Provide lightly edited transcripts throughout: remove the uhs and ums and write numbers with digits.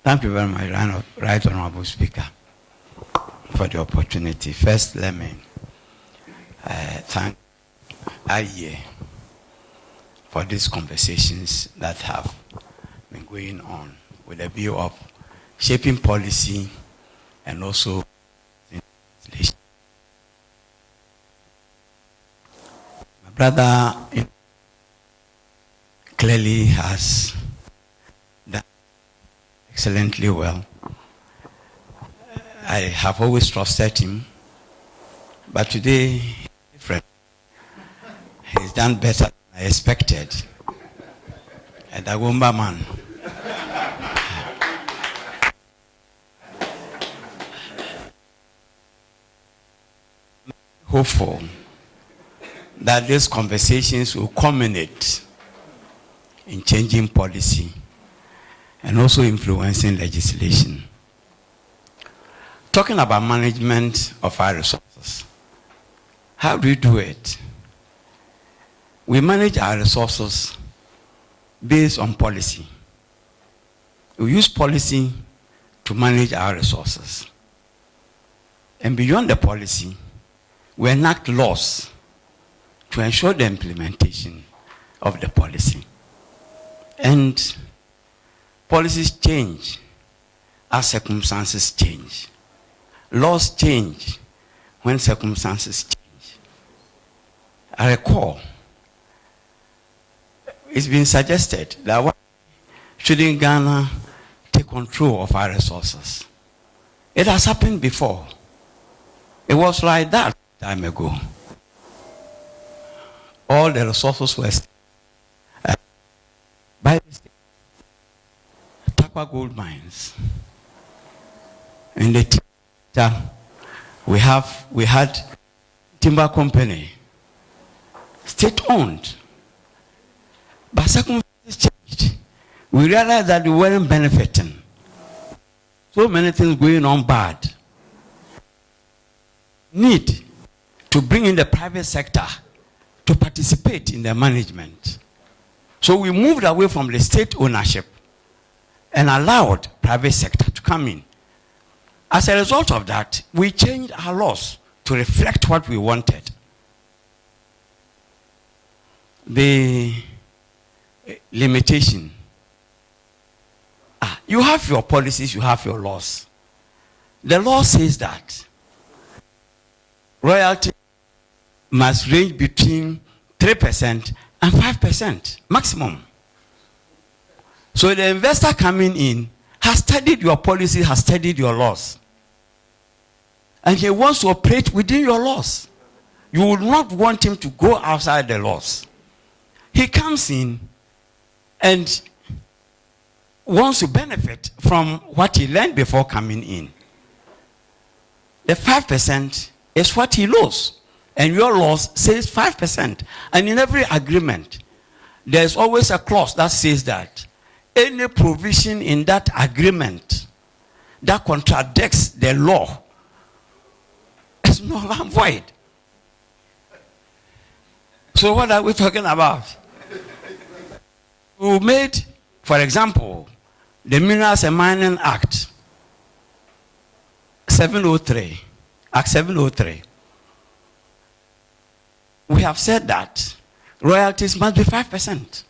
Thank you very much, Right Honorable Speaker, for the opportunity. First, let me thank IEA for these conversations that have been going on with a view of shaping policy and also legislation. My brother clearly has done excellently well. I have always trusted him, but today, different. He's done better than I expected. A Dawuda man. Hopeful that these conversations will culminate in changing policy and also influencing legislation. Talking about management of our resources, how do we do it? We manage our resources based on policy. We use policy to manage our resources. And beyond the policy, we enact laws to ensure the implementation of the policy. And policies change as circumstances change. Laws change when circumstances change. I recall, it's been suggested that why shouldn't Ghana take control of our resources? It has happened before. It was like that time ago. All the resources were by the state. Takwa gold mines. In the we had timber company, state-owned. But circumstances changed. We realized that we weren't benefiting. So many things going on bad. Need to bring in the private sector to participate in the management. So we moved away from the state ownership and allowed private sector to come in. As a result of that, we changed our laws to reflect what we wanted. The limitation. You have your policies, you have your laws. The law says that royalty must range between 3% and 5% maximum. So the investor coming in has studied your policy, has studied your laws. And he wants to operate within your laws. You would not want him to go outside the laws. He comes in and wants to benefit from what he learned before coming in. The 5% is what he knows. And your laws says 5%. And in every agreement, there's always a clause that says that any provision in that agreement that contradicts the law is null and void. So what are we talking about? We made, for example, the Minerals and Mining Act 703, Act 703. We have said that royalties must be 5%.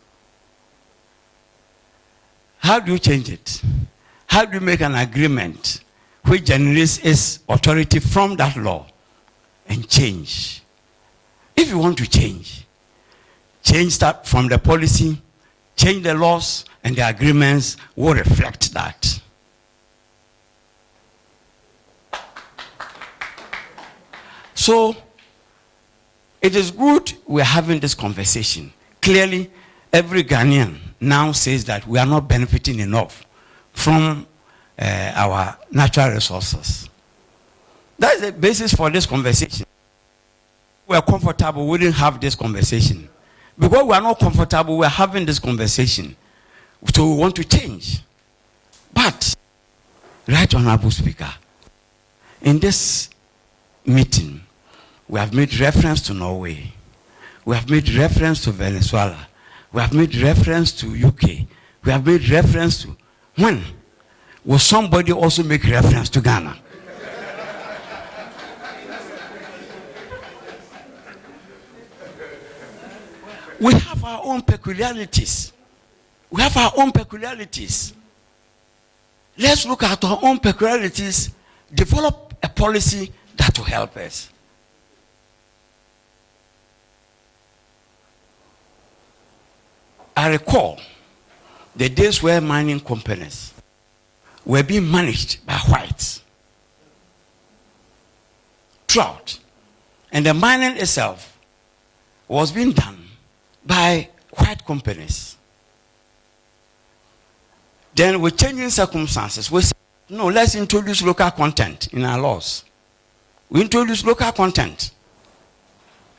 How do you change it? How do you make an agreement which generates its authority from that law and change? If you want to change that from the policy, change the laws, and the agreements will reflect that. So, it is good we're having this conversation. Clearly, every Ghanaian now says that we are not benefiting enough from our natural resources. That is the basis for this conversation. We are comfortable, we wouldn't have this conversation. Because we are not comfortable, we are having this conversation. So we want to change. But, Right Honorable Speaker, in this meeting, we have made reference to Norway. We have made reference to Venezuela. We have made reference to UK. We have made reference to when will somebody also make reference to Ghana? We have our own peculiarities. We have our own peculiarities. Let's look at our own peculiarities, develop a policy that will help us. I recall the days where mining companies were being managed by whites throughout, and the mining itself was being done by white companies. Then with changing circumstances, we said, no, let's introduce local content in our laws. We introduced local content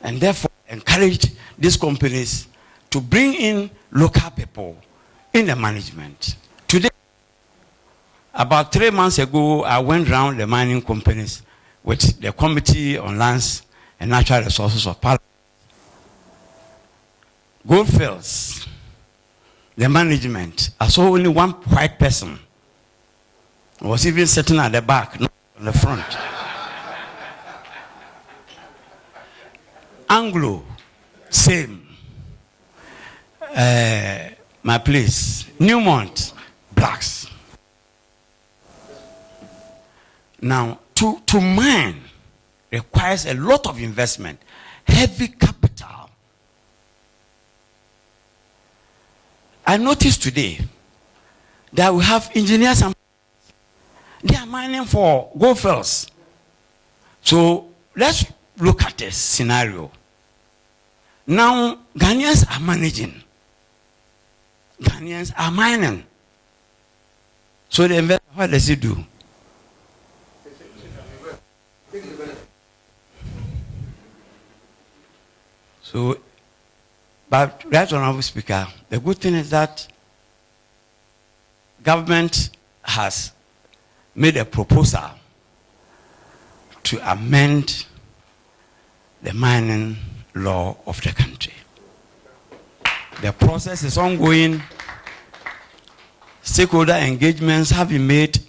and therefore encouraged these companies to bring in local people in the management. Today, about 3 months ago, I went around the mining companies with the Committee on Lands and Natural Resources of Parliament. Goldfields, the management, I saw only one white person. He was even sitting at the back, not on the front. Anglo, same. My place, Newmont, blacks. Now, to mine requires a lot of investment, heavy capital. I noticed today that we have engineers and they are mining for goldfields. So let's look at this scenario. Now, Ghanaians are managing. Ghanaians are mining. So the investor, what does he do? So, but right honorable speaker, the good thing is that government has made a proposal to amend the mining law of the country. The process is ongoing. Stakeholder engagements have been made.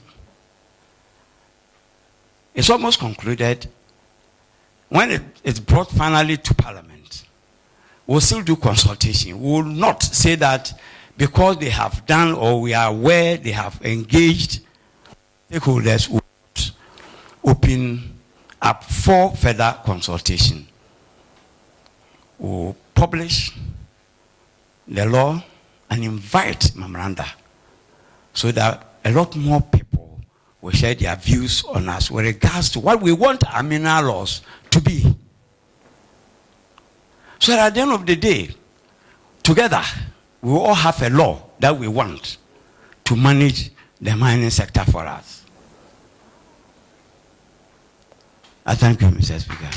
It's almost concluded. When it's brought finally to Parliament, we'll still do consultation. We will not say that because they have done or we are aware they have engaged, stakeholders will open up for further consultation. We'll publish the law and invite memoranda so that a lot more people will share their views on us with regards to what we want our mineral laws to be. So that at the end of the day, together, we will all have a law that we want to manage the mining sector for us. I thank you, Mr. Speaker.